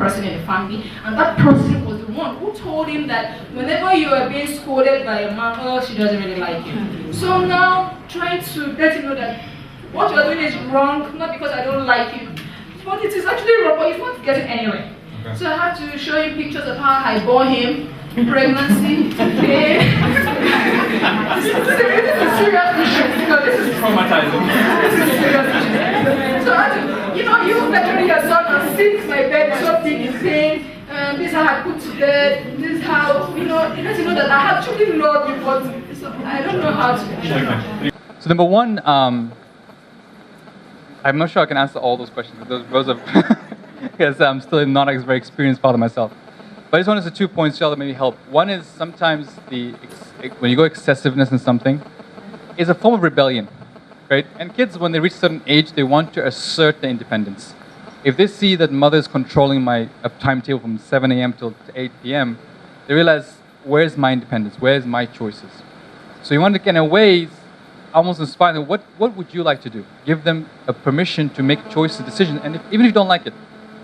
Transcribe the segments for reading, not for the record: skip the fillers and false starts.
person in the family, and that person was the one who told him that whenever you are being scolded by your mom, oh, she doesn't really like you. So now, trying to let him know that what you are doing is wrong, not because I don't like you, but it is actually wrong, but it's not getting anywhere. Okay. So I had to show him pictures of how I bore him, pregnancy, pain. This is a serious issue. This is traumatizing. This is serious issue. So I had to, you lecturing your son on six, my bed is so big in pain. This is how I put to bed. This is how, it lets you know that I actually love you, but so I don't know how to. So number one, I'm not sure I can answer all those questions. Those are because I'm still not a very experienced father myself. But I just wanted to 2 points that maybe help. One is sometimes when you go excessiveness in something, is a form of rebellion, right? And kids, when they reach a certain age, they want to assert their independence. If they see that mother is controlling my timetable from 7 a.m. till 8 p.m., they realize, where's my independence? Where's my choices? So you want to, in a way, almost inspire them. What would you like to do? Give them a permission to make choices, decisions, and even if you don't like it,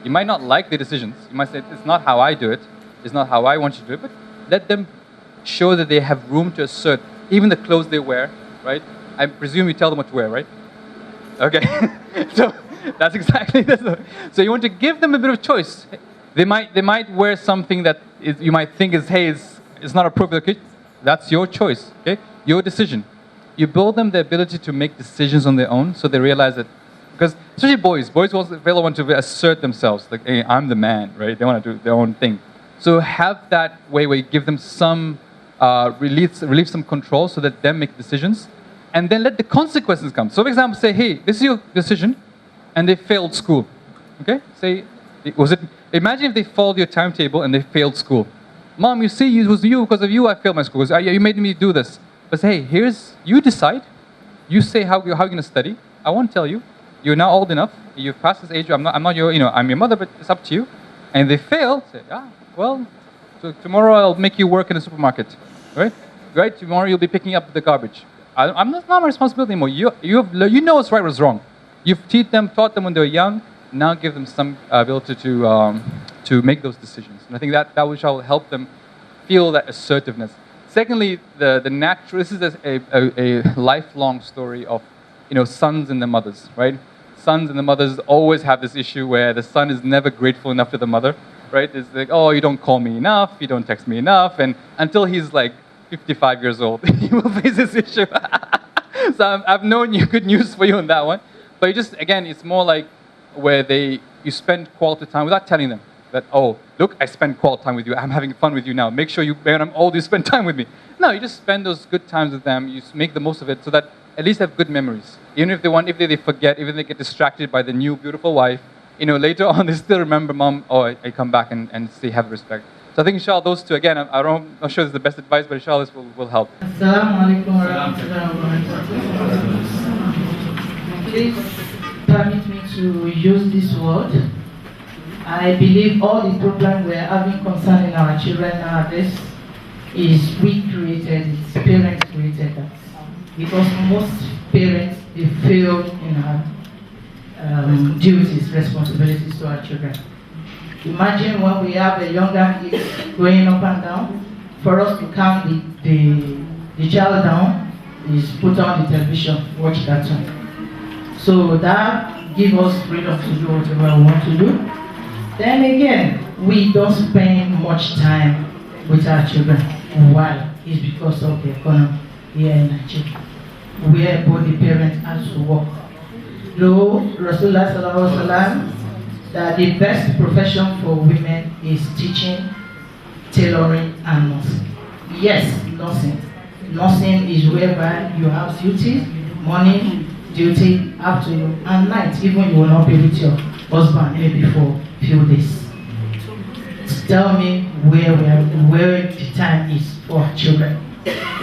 you might not like the decisions. You might say, it's not how I do it. It's not how I want you to do it. But let them show that they have room to assert, even the clothes they wear, right? I presume you tell them what to wear, right? Okay. So that's exactly this. So you want to give them a bit of choice. They might wear something that you might think is not appropriate. Okay? That's your choice. Okay? Your decision. You build them the ability to make decisions on their own, so they realize that, because especially boys really want to assert themselves, like, hey, I'm the man, right? They want to do their own thing. So have that way where you give them some, relieve some control so that they make decisions, and then let the consequences come. So for example, say, hey, this is your decision, and they failed school, okay? Say, imagine if they followed your timetable and they failed school. Mom, you see, it was you, because of you I failed my school. You made me do this. But say, hey, you decide. You say how you're going to study. I won't tell you. You're now old enough. You've passed this age. I'm not your, I'm your mother, but it's up to you. And they fail. Say, well, so tomorrow I'll make you work in a supermarket, right? Right? Tomorrow you'll be picking up the garbage. I'm not my responsibility anymore. You know what's right, what's wrong. You've taught them when they were young. Now give them some ability to make those decisions. And I think that which will help them feel that assertiveness. Secondly, the natural. This is a lifelong story of, sons and the mothers, right? Sons and the mothers always have this issue where the son is never grateful enough to the mother, right? It's like, oh, you don't call me enough, you don't text me enough, and until he's like 55 years old, he will face this issue. So I've known you, good news for you on that one. But again, it's more like where you spend quality time without telling them that, oh, look, I spend quality time with you. I'm having fun with you now. Make sure when I'm old, you spend time with me. No, you just spend those good times with them. You make the most of it so that at least have good memories. Even if they forget, even if they get distracted by the new beautiful wife, later on they still remember, Mom, oh, I come back and say have respect. So I think, inshallah, those two, again, I'm not sure it's the best advice, but inshallah this will help. Assalamu alaikum wa rahmatullahi wa barakatuh. Please permit me to use this word. I believe all the problem we're having concerning our children nowadays is we created, it's parents created that. Because most parents, they fail in our duties, responsibilities to our children. Imagine when we have a younger kid going up and down, for us to calm the child down is put on the television, watch cartoon. So that gives us freedom to do whatever we want to do. Then again, we don't spend much time with our children. Why? It's because of the economy here in Nigeria, where both the parents have to work. Though Rasulullah sallallahu alaihi wasallam that the best profession for women is teaching, tailoring, and nursing. Yes, nursing. Nursing is whereby you have duties, morning duty, afternoon, and night. Even you will not be with your husband maybe for a few days. Tell me where the time is for children.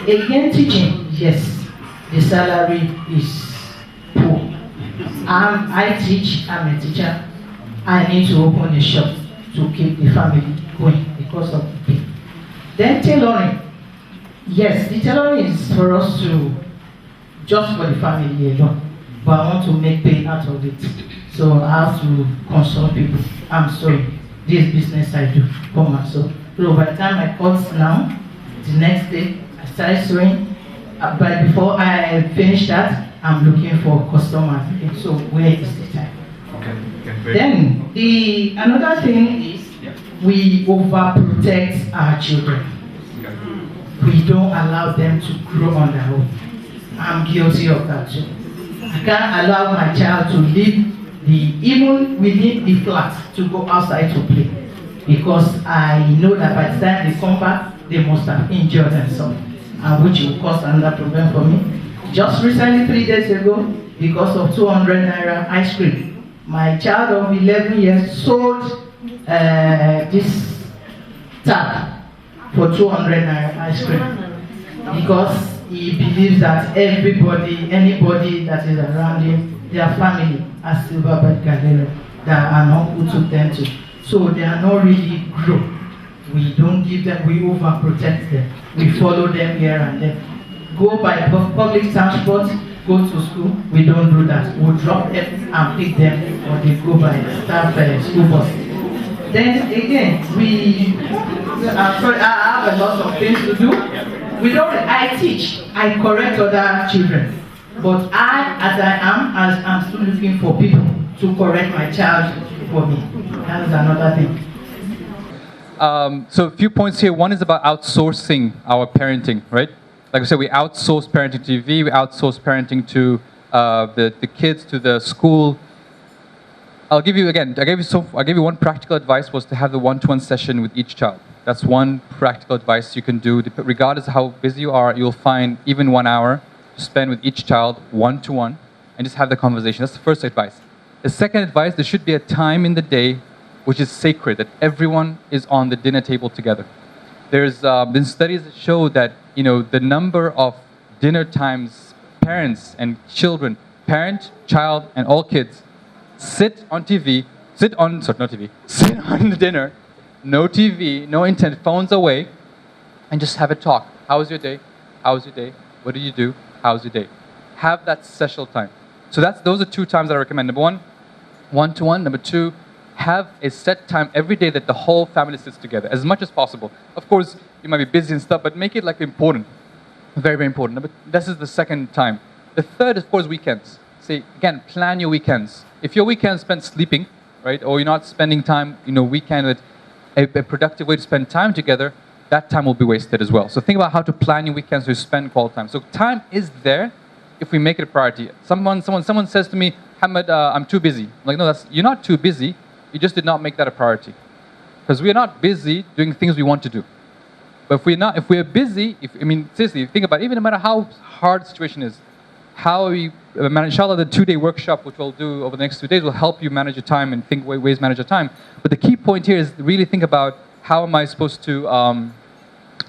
Again, teaching, yes, the salary is poor. I teach, I'm a teacher. I need to open a shop to keep the family going because of the pay. Then tailoring. Yes, the tailoring is for us to, just for the family alone. But I want to make pay out of it. So I have to consult people. I'm sorry. this business I do for myself. So by the time I cut now, the next day I started sewing. But before I finish that, I'm looking for customers. Okay, so where is the time? Okay. Then another thing is we overprotect our children. We don't allow them to grow on their own. I'm guilty of that too. I can't allow my child to leave even within the flat to go outside to play, because I know that by the time they come back, they must have injured themselves, and which will cause another problem for me. Just recently, 3 days ago, because of 200 naira ice cream, my child of 11 years sold this tap for 200 naira ice cream, because he believes that anybody that is around him, their family are silverbird gathering, that an uncle took them to. So they are not really grown. We don't give them, we overprotect them. We follow them here and there. Go by public transport, go to school, we don't do that. We drop them and pick them, or they go by staff school bus. Then again, I'm sorry, I have a lot of things to do. I teach, I correct other children. But as I'm still looking for people to correct my child for me. That is another thing. So a few points here. One is about outsourcing our parenting, right? Like I said, we outsource parenting to TV, we outsource parenting to the kids, to the school. I gave you one practical advice, was to have the one-to-one session with each child. That's one practical advice you can do. Regardless of how busy you are, you'll find even 1 hour to spend with each child one-to-one and just have the conversation. That's the first advice. The second advice, there should be a time in the day which is sacred, that everyone is on the dinner table together. There's been studies that show that the number of dinner times parents and children, parent, child, and all kids sit on the dinner, no TV, no internet, phones away, and just have a talk. How was your day? How was your day? What did you do? How was your day? Have that special time. So those are 2 times that I recommend. Number 1, one-to-one. Number 2, have a set time every day that the whole family sits together as much as possible. Of course, you might be busy and stuff, but make it like important. Very, very important. This is the second time. The third, of course, weekends. Say, again, plan your weekends. If your weekend is spent sleeping, right, or you're not spending time, weekend with a productive way to spend time together, that time will be wasted as well. So think about how to plan your weekends to spend quality time. So time is there if we make it a priority. Someone says to me, Mohammed, I'm too busy. I'm like, no, you're not too busy. You just did not make that a priority. Because we are not busy doing things we want to do. But if we're busy, seriously, think about it, even no matter how hard the situation is, how we manage, inshallah, the 2-day workshop, which we'll do over the next 2 days, will help you manage your time and think ways to manage your time. But the key point here is really think about, how am I supposed to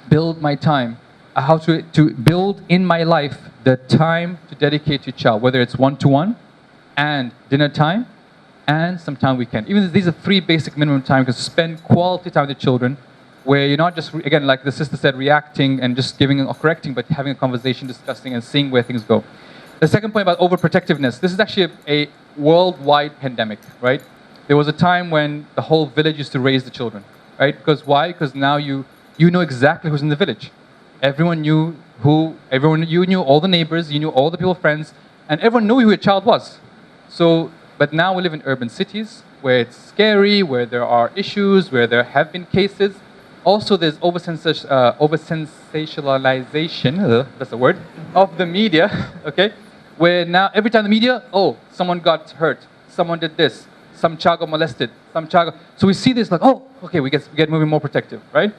build my time? How to build in my life the time to dedicate to your child, whether it's one-to-one and dinner time and some time weekend. Even these are 3 basic minimum time, because spend quality time with the children, where you're not just, again, like the sister said, reacting and just giving or correcting, but having a conversation, discussing, and seeing where things go. The second point about overprotectiveness. This is actually a worldwide pandemic, right? There was a time when the whole village used to raise the children, right? Because why? Because now you know exactly who's in the village. Everyone knew you knew all the neighbors, you knew all the people, friends, and everyone knew who your child was. So, but now we live in urban cities where it's scary, where there are issues, where there have been cases. Also, there's over-sensationalization, that's a word, of the media, okay? Where now, every time the media, someone got hurt, someone did this, some child got molested, So we see this like, okay, we get moving more protective, right?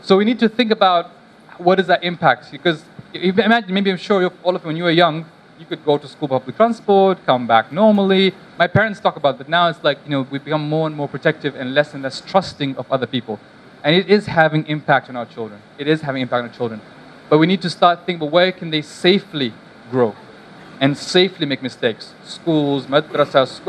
So we need to think about what is that impact? Because if, imagine, maybe I'm sure all of you, when you were young, you could go to school public transport, come back normally. My parents talk about it, but now it's like, we become more and more protective and less trusting of other people. And it is having impact on our children. But we need to start thinking, but where can they safely grow and safely make mistakes? Schools, madrasas,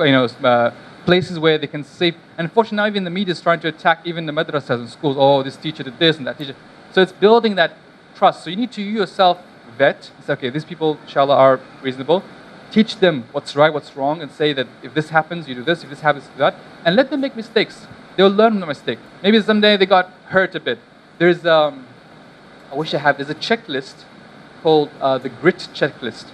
places where they can safe. And unfortunately, now even the media is trying to attack even the madrasas and schools. This teacher did this and that teacher. So it's building that trust. So you need to yourself vet. Say, okay, these people, inshallah, are reasonable. Teach them what's right, what's wrong, and say that if this happens, you do this. If this happens, you do that. And let them make mistakes. they'll learn from the mistake. Maybe someday they got hurt a bit. There's, there's a checklist called the GRIT checklist.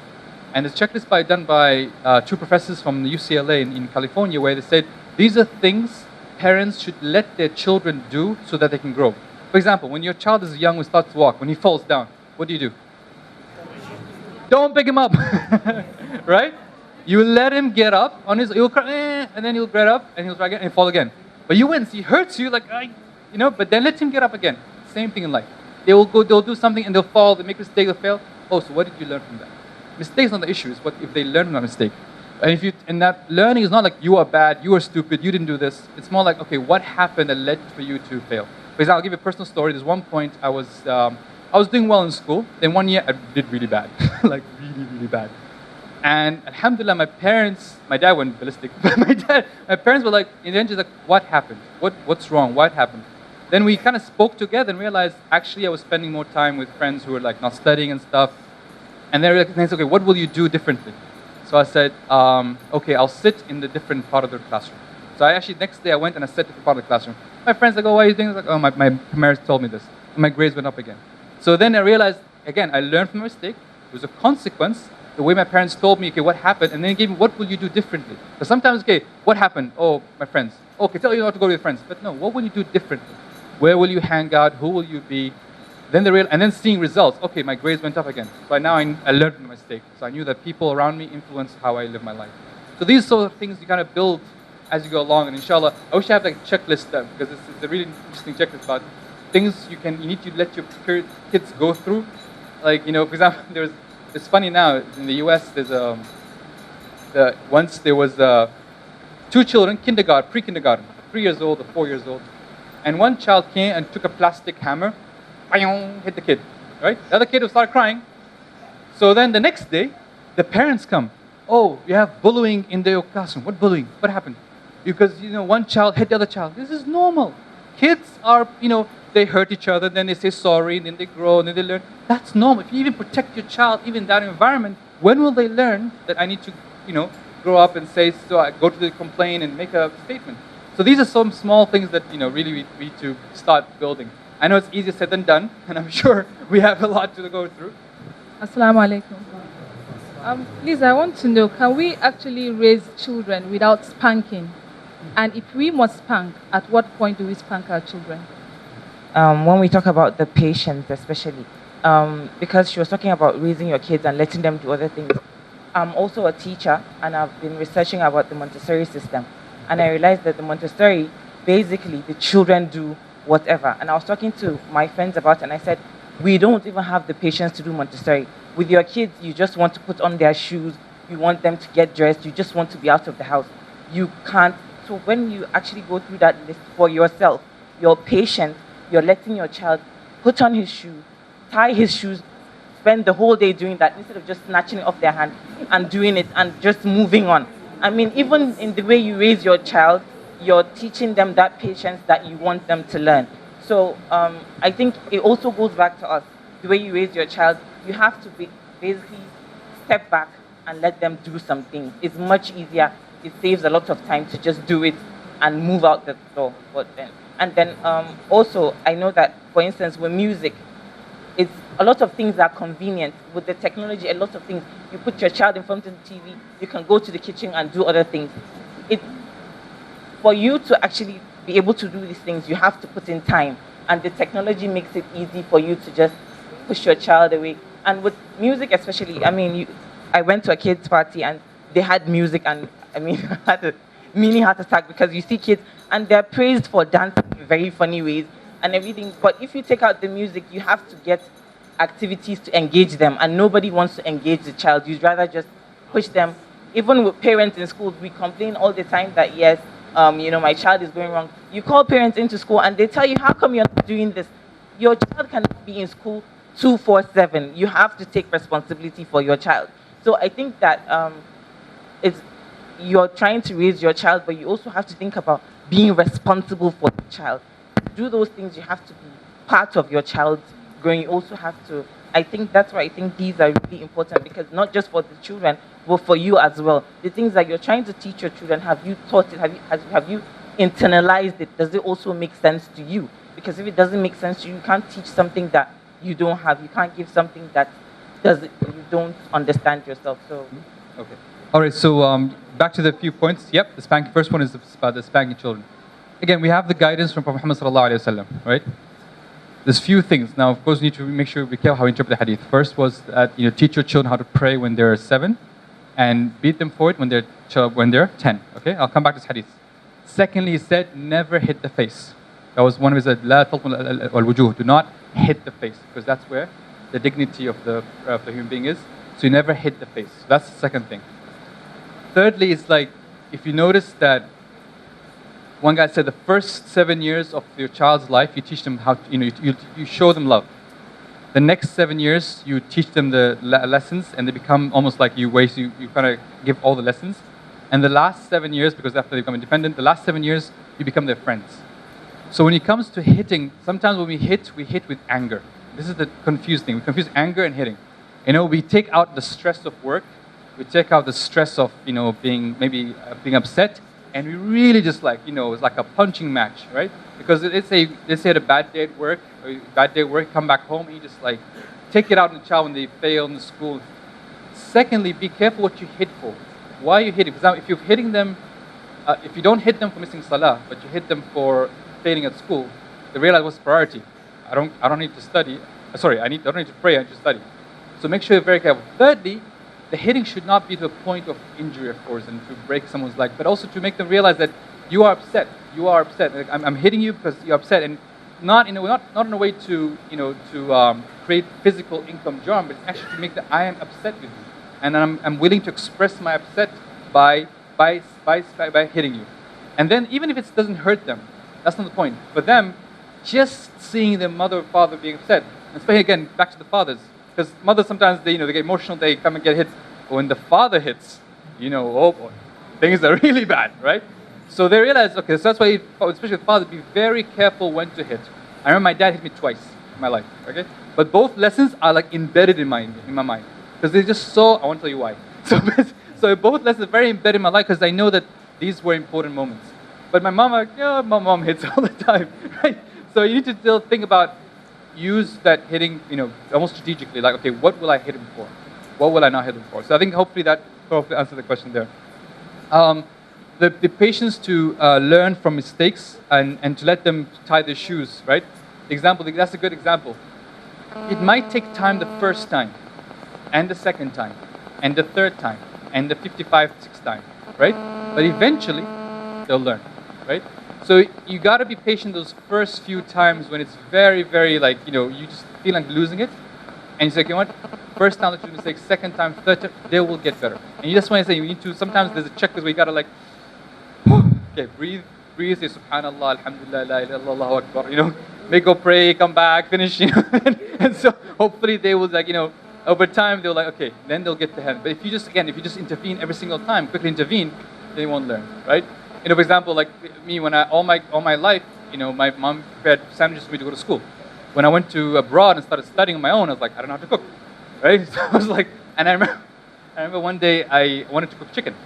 And it's a checklist done by two professors from the UCLA in California, where they said, these are things parents should let their children do so that they can grow. For example, when your child is young and starts to walk, when he falls down, what do? Don't pick him up, right? You let him get up on his, he'll cry, and then he'll get up and he'll try again and fall again. But you win, he hurts you like, but then let him get up again. Same thing in life. They'll do something and they'll fall, they make a mistake, they'll fail. Oh, so what did you learn from that? Mistakes not the issue, it's what if they learn from that mistake. And that learning is not like you are bad, you are stupid, you didn't do this. It's more like, okay, what happened that led for you to fail? For example, I'll give you a personal story. There's one point I was doing well in school. Then one year I did really bad, like really, really bad. And alhamdulillah, my dad went ballistic. But my parents were like, in the end, just like, what happened? What's wrong? What happened? Then we kind of spoke together and realized actually I was spending more time with friends who were like not studying and stuff. And they're like, okay, what will you do differently? So I said, okay, I'll sit in the different part of the classroom. So next day I went and I sat in the part of the classroom. My friends like, oh, why are you doing this? Like, oh, my parents told me this. And my grades went up again. So then I realized, again, I learned from my mistake. It was a consequence. The way my parents told me, okay, what happened? And then they gave me, what will you do differently? Because sometimes, okay, what happened? Oh, my friends. Okay, tell you not to go with your friends. But no, what will you do differently? Where will you hang out? Who will you be? And then seeing results. Okay, my grades went up again. So now I learned from my mistake. So I knew that people around me influence how I live my life. So these sort of things you kind of build as you go along. And inshallah, I wish I had like a checklist because it's a really interesting checklist about things you need to let your kids go through. Like, for example, it's funny now, in the US, once there was two children, pre-kindergarten, 3 years old or 4 years old. And one child came and took a plastic hammer, hit the kid, right? The other kid will start crying. So then the next day, the parents come. Oh, you have bullying in your classroom. What bullying? What happened? Because, one child hit the other child. This is normal. Kids are, they hurt each other, then they say sorry, then they grow, and then they learn. That's normal. If you even protect your child, even in that environment, when will they learn that I need to, grow up and say, so I go to the complaint and make a statement? So these are some small things that, really we need to start building. I know it's easier said than done, and I'm sure we have a lot to go through. Assalamu alaikum. Please, I want to know, can we actually raise children without spanking? And if we must spank, at what point do we spank our children? When we talk about the patience, especially, because she was talking about raising your kids and letting them do other things. I'm also a teacher, and I've been researching about the Montessori system. And I realized that the Montessori, basically, the children do whatever. And I was talking to my friends about it, and I said, we don't even have the patience to do Montessori. With your kids, you just want to put on their shoes, you want them to get dressed, you just want to be out of the house. You can't. So when you actually go through that list for yourself, you're patient, you're letting your child put on his shoes, tie his shoes, spend the whole day doing that instead of just snatching it off their hand and doing it and just moving on. I mean, even in the way you raise your child, you're teaching them that patience that you want them to learn. So I think it also goes back to us. The way you raise your child, you have to basically step back and let them do something. It's much easier. It saves a lot of time to just do it and move out the door. And then also, I know that, for instance, with music, it's a lot of things are convenient. With the technology, a lot of things, you put your child in front of the TV, you can go to the kitchen and do other things. For you to actually be able to do these things, you have to put in time. And the technology makes it easy for you to just push your child away. And with music especially, I mean, I went to a kids' party and they had music, and I mean, I had a mini heart attack because you see kids and they're praised for dancing in very funny ways and everything. But if you take out the music, you have to get activities to engage them, and nobody wants to engage the child. You'd rather just push them. Even with parents in schools, we complain all the time that, yes, my child is going wrong. You call parents into school and they tell you, how come you're not doing this? Your child cannot be in school 24/7. You have to take responsibility for your child. So I think that you're trying to raise your child, but you also have to think about being responsible for the child. To do those things, you have to be part of your child's growing. You also have to, I think that's why I think these are really important, because not just for the children, but for you as well. The things that you're trying to teach your children, have you taught it? Have you internalized it, does it also make sense to you? Because if it doesn't make sense to you, you can't teach something that you don't have. You can't give something that you don't understand yourself. So, Okay. All right. So back to the few points. Yep. The spanking. First one is about the spanking children. Again, we have the guidance from Prophet Muhammad sallallahu alaihi wasallam, right? There's few things. Now, of course, we need to make sure we care how we interpret the hadith. First was that teach your children how to pray when they're 7, and beat them for it when they're 10. Okay. I'll come back to this hadith. Secondly, he said never hit the face. That was one of his la talqul al-wujuh. Do not hit the face, because that's where the dignity of the human being is. So you never hit the face. So that's the second thing. Thirdly, it's like if you notice that one guy said the first 7 years of your child's life, you teach them how to, you show them love. The next 7 years, you teach them the lessons, and they become almost like you kind of give all the lessons. And the last 7 years, because after they become independent, the last 7 years, you become their friends. So when it comes to hitting, sometimes when we hit with anger. This is the confused thing. We confuse anger and hitting. We take out the stress of work, we take out the stress of being upset, and we really just it's like a punching match, right? Because let's say had a bad day at work, come back home, and you just take it out on the child when they fail in the school. Secondly, be careful what you hit for. Why are you hitting? For example, if you're hitting them, if you don't hit them for missing salah, but you hit them for failing at school, they realize what's priority. I don't need to study. Sorry, I don't need to pray. I need to study. So make sure you're very careful. Thirdly, the hitting should not be to a point of injury, of course, and to break someone's leg, but also to make them realize that you are upset. You are upset. I'm hitting you because you're upset, and not in a way to create physical income harm, but actually to make that I am upset with you, and I'm willing to express my upset by hitting you. And then even if it doesn't hurt them, that's not the point. For them, just seeing their mother or father being upset, and especially again back to the fathers, because mothers sometimes they get emotional, they come and get hit. But when the father hits, oh boy, things are really bad, right? So they realize, okay, so that's why, especially the father, be very careful when to hit. I remember my dad hit me twice in my life, okay? But both lessons are embedded in my mind, because they just saw. I won't tell you why. So both lessons are very embedded in my life because I know that these were important moments. But my mom, my mom hits all the time, right? So you need to still think about, use that hitting, almost strategically. Okay, what will I hit him for? What will I not hit him for? So I think hopefully that answers the question there. The patience to learn from mistakes and to let them tie their shoes, right? That's a good example. It might take time the first time, and the second time, and the third time, and the 55th time, right? But eventually, they'll learn, right? So you got to be patient those first few times when it's very, very you just feel like losing it. And you say, okay, what? First time that you do mistake, second time, third time, they will get better. And you just want to say, you need to, sometimes there's a checklist where you got to okay, breathe, say subhanallah, alhamdulillah, la ilaha illallah, Allahu akbar, make go pray, come back, finish, and so hopefully they will over time they'll okay, then they'll get the hand. But if you just intervene every single time, quickly intervene, they won't learn, right? For example, me, when all my life, my mom prepared sandwiches for me to go to school. When I went to abroad and started studying on my own, I was like, I don't know how to cook, right? So I was and I remember one day I wanted to cook chicken,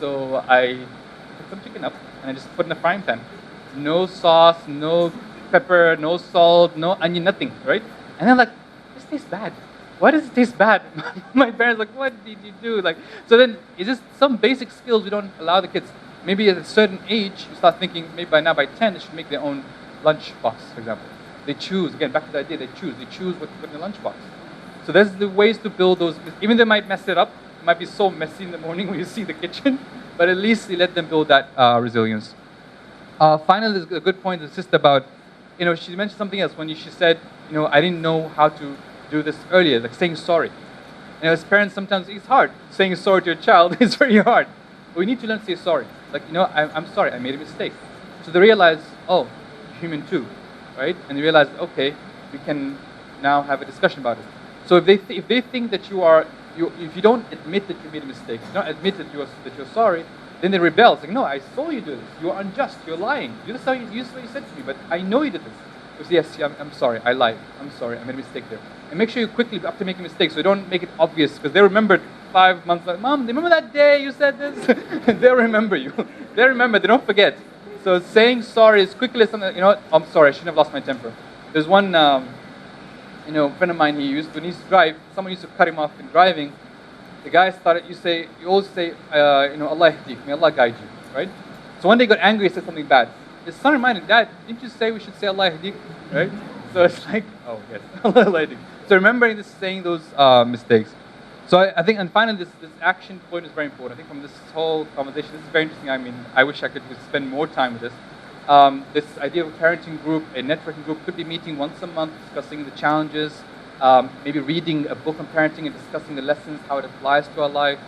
so I put some chicken up and I just put in a frying pan, no sauce, no pepper, no salt, no onion, nothing, right? And then this tastes bad. Why does it taste bad? My parents what did you do? So then it's just some basic skills we don't allow the kids. Maybe at a certain age, you start thinking, maybe by 10, they should make their own lunch box, for example. They choose, again, back to the idea, they choose what to put in the lunch box. So there's the ways to build those, even they might mess it up, it might be so messy in the morning when you see the kitchen, but at least you let them build that resilience. Finally, a good point is just about, she mentioned something else when she said, I didn't know how to do this earlier, saying sorry. As parents, sometimes it's hard. Saying sorry to your child is very hard. But we need to learn to say sorry. I'm sorry, I made a mistake. So they realize, oh, you're human too, right? And they realize, okay, we can now have a discussion about it. So if they think that if you don't admit that you made a mistake, you don't admit that you're sorry, then they rebel. It's no, I saw you do this. You are unjust. You're lying. This is what you said to me, but I know you did this. You say, yes, I'm sorry. I lied. I'm sorry. I made a mistake there. And make sure you quickly, after making mistakes, so don't make it obvious, because they remember 5 months later, Mom, remember that day you said this? They'll remember you. They remember. They don't forget. So saying sorry as quickly as something, you know what, I'm sorry, I shouldn't have lost my temper. There's one, friend of mine, when he used to drive, someone used to cut him off in driving. The guy started, you always say, Allah yahdik, may Allah guide you, right? So one day he got angry, he said something bad. His son reminded, Dad, didn't you say we should say Allah yahdik, right? So it's like, oh yes, Allah yahdik. So remembering this, saying those mistakes. So I think, and finally, this action point is very important. I think from this whole conversation, this is very interesting. I mean, I wish I could spend more time with this. This idea of a parenting group, a networking group, could be meeting once a month, discussing the challenges, maybe reading a book on parenting and discussing the lessons, how it applies to our life.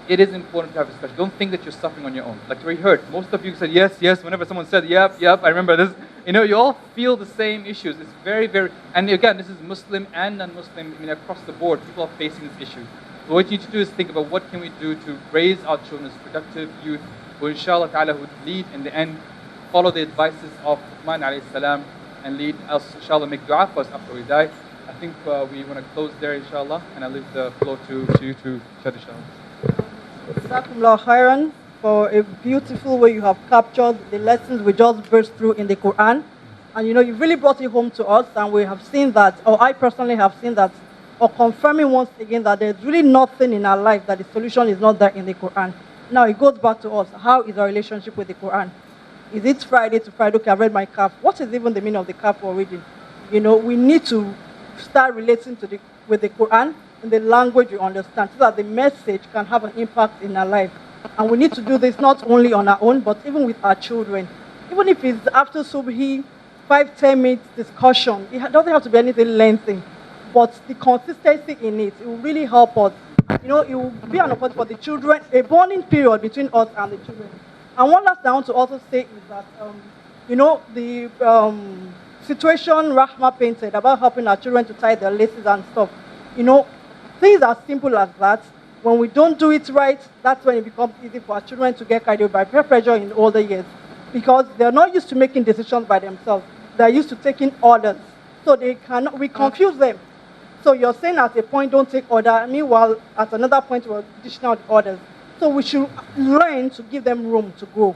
It is important to have a discussion. Don't think that you're suffering on your own. Like we heard, most of you said yes, yes. Whenever someone said yep, I remember this. You all feel the same issues. It's very, very, and again, this is Muslim and non-Muslim, across the board, people are facing this issue. So what you need to do is think about what can we do to raise our children as productive youth, who inshallah ta'ala would lead in the end, follow the advices of Uthman alayhi salam, and lead us, inshallah, make dua for us after we die. I think we want to close there, inshallah, and I leave the floor to you to share, inshallah. Jazakumullah khairan for a beautiful way you have captured the lessons we just burst through in the Quran. And you really brought it home to us, and we have seen that, or I personally have seen that, or confirming once again that there's really nothing in our life that the solution is not there in the Quran. Now it goes back to us. How is our relationship with the Quran? Is it Friday to Friday? Okay, I've read my kaf. What is even the meaning of the kaf we're reading? We need to start relating with the Quran in the language you understand, so that the message can have an impact in our life. And we need to do this not only on our own, but even with our children. Even if it's after subhi, 5-10 minutes discussion, it doesn't have to be anything lengthy, but the consistency in it will really help us. It will be an opportunity for the children, a bonding period between us and the children. And one last thing I want to also say is that, the situation Rahma painted about helping our children to tie their laces and stuff, things as simple as that. When we don't do it right, that's when it becomes easy for our children to get carried away by peer pressure in older years, because they're not used to making decisions by themselves. They're used to taking orders. So we confuse them. So you're saying at a point, don't take order. Meanwhile, at another point, we're dishing out orders. So we should learn to give them room to grow.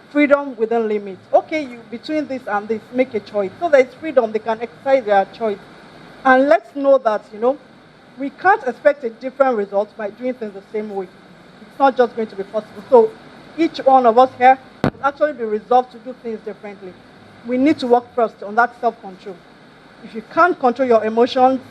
Freedom within limits. Okay, between this and this, make a choice. So there's freedom, they can exercise their choice. And let's know that, we can't expect a different result by doing things the same way. It's not just going to be possible. So each one of us here will actually be resolved to do things differently. We need to work first on that self-control. If you can't control your emotions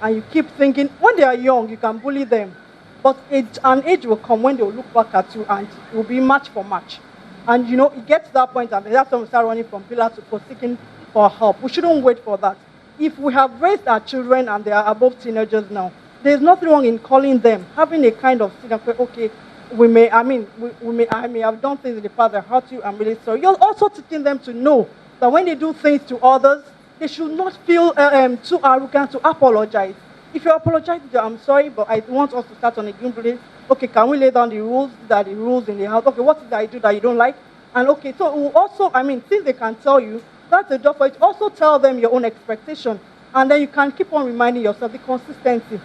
and you keep thinking, when they are young, you can bully them. But an age will come when they will look back at you and it will be match for match. And it gets to that point and that's when we start running from pillar to post, seeking for help. We shouldn't wait for that. If we have raised our children and they are above teenagers now, there's nothing wrong in calling them, having a kind of, okay, I may have done things in the past that hurt you, I'm really sorry. You're also teaching them to know that when they do things to others, they should not feel too arrogant to apologize. If you apologize, I'm sorry, but I want us to start on a game play. Okay, can we lay down the rules? That the rules in the house. Okay, what did I do that you don't like? And okay, so we'll also, since they can tell you, that's a job for it. Also tell them your own expectation. And then you can keep on reminding yourself the consistency.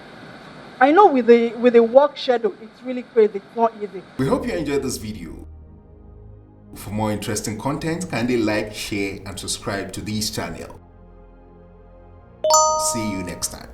I know with the work schedule, it's really crazy. It's not easy. We hope you enjoyed this video. For more interesting content, kindly like, share, and subscribe to this channel. See you next time.